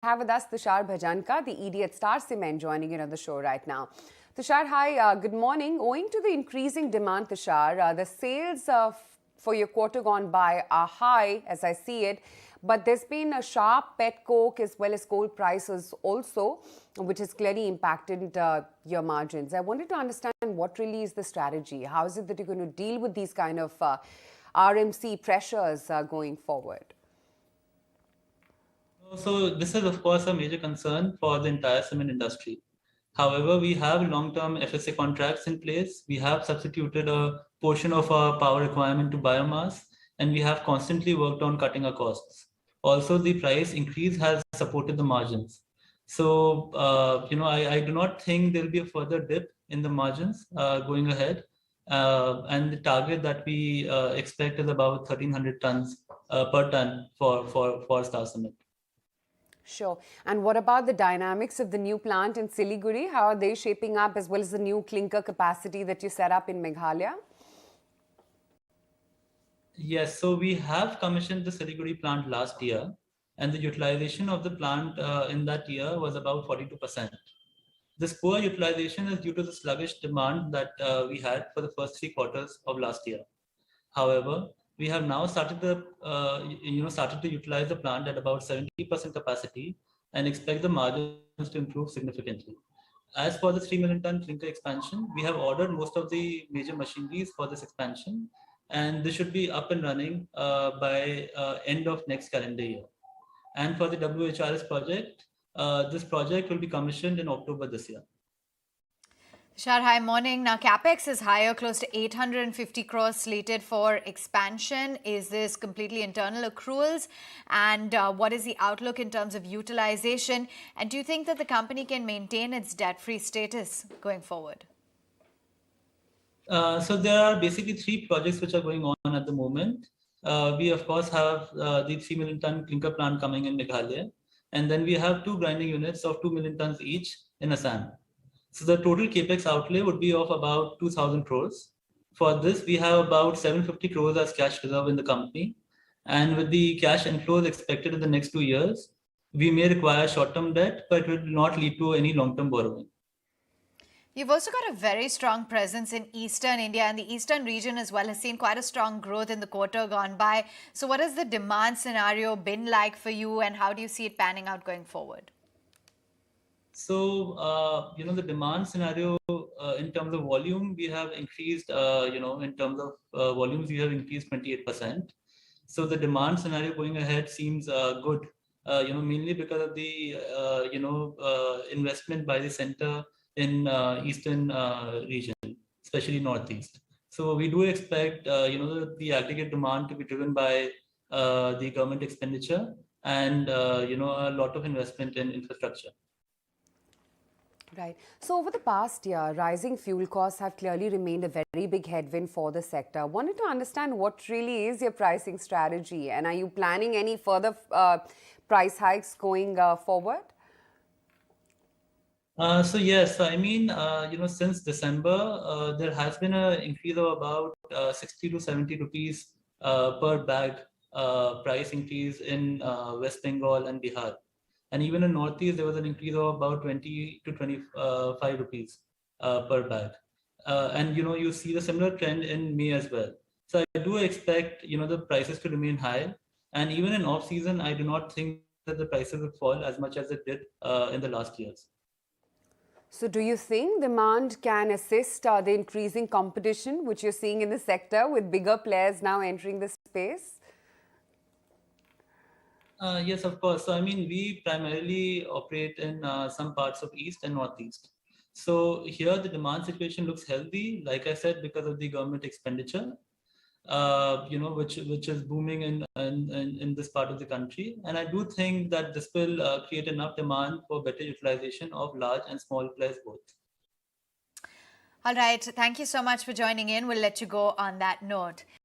have with us Tushar Bhajanka, the ED at Star Cement, joining in on the show right now. Tushar, hi, good morning. Owing to the increasing demand, Tushar, the sales for your quarter gone by are high, as I see it, but there's been a sharp pet coke as well as coal prices also, which has clearly impacted your margins. I wanted to understand what really is the strategy. How is it that you're going to deal with these kind of RMC pressures going forward? So this is of course a major concern for the entire cement industry. However, we have long-term FSA contracts in place. We have substituted a portion of our power requirement to biomass, and we have constantly worked on cutting our costs. Also, the price increase has supported the margins. So, I do not think there will be a further dip in the margins going ahead. And the target that we expect is about 1,300 tons per ton for Star Cement. Sure. And what about the dynamics of the new plant in Siliguri? How are they shaping up, as well as the new clinker capacity that you set up in Meghalaya? Yes, so we have commissioned the Siliguri plant last year, and the utilization of the plant in that year was about 42%. This poor utilization is due to the sluggish demand that we had for the first 3 quarters of last year. However, we have now started to utilize the plant at about 70% capacity and expect the margins to improve significantly. As for the 3 million ton clinker expansion, we have ordered most of the major machineries for this expansion, and this should be up and running by end of next calendar year. And for the WHRS project, this project will be commissioned in October this year. Tushar, hi, morning. Now, CapEx is higher, close to 850 crores slated for expansion. Is this completely internal accruals? And what is the outlook in terms of utilization? And do you think that the company can maintain its debt-free status going forward? So there are basically 3 projects which are going on at the moment. We of course have the 3 million ton clinker plant coming in Meghalaya, and then we have 2 grinding units of 2 million tons each in Assam. So the total capex outlay would be of about 2,000 crores. For this, we have about 750 crores as cash reserve in the company, and with the cash inflows expected in the next 2 years, we may require short-term debt, but it will not lead to any long-term borrowing. You've also got a very strong presence in Eastern India, and the Eastern region as well has seen quite a strong growth in the quarter gone by. So what has the demand scenario been like for you, and how do you see it panning out going forward? So, the demand scenario in terms of volume, we have increased, in terms of volumes, we have increased 28%. So the demand scenario going ahead seems good, mainly because of the, investment by the center in Eastern region, especially Northeast. So we do expect, the aggregate demand to be driven by the government expenditure and, a lot of investment in infrastructure. Right. So over the past year, rising fuel costs have clearly remained a very big headwind for the sector. Wanted to understand what really is your pricing strategy, and are you planning any further price hikes going forward? So yes, I mean, since December, there has been an increase of about 60 to 70 rupees per bag price increase in West Bengal and Bihar. And even in Northeast, there was an increase of about 20 to 25 rupees per bag. And, you see the similar trend in May as well. So I do expect, the prices to remain high. And even in off season, I do not think that the prices will fall as much as it did in the last years. So do you think demand can assist the increasing competition which you're seeing in the sector with bigger players now entering the space? Yes, of course. So, I mean, we primarily operate in some parts of East and Northeast. So here the demand situation looks healthy, like I said, because of the government expenditure, which is booming in this part of the country. And I do think that this will create enough demand for better utilization of large and small players both. All right. Thank you so much for joining in. We'll let you go on that note.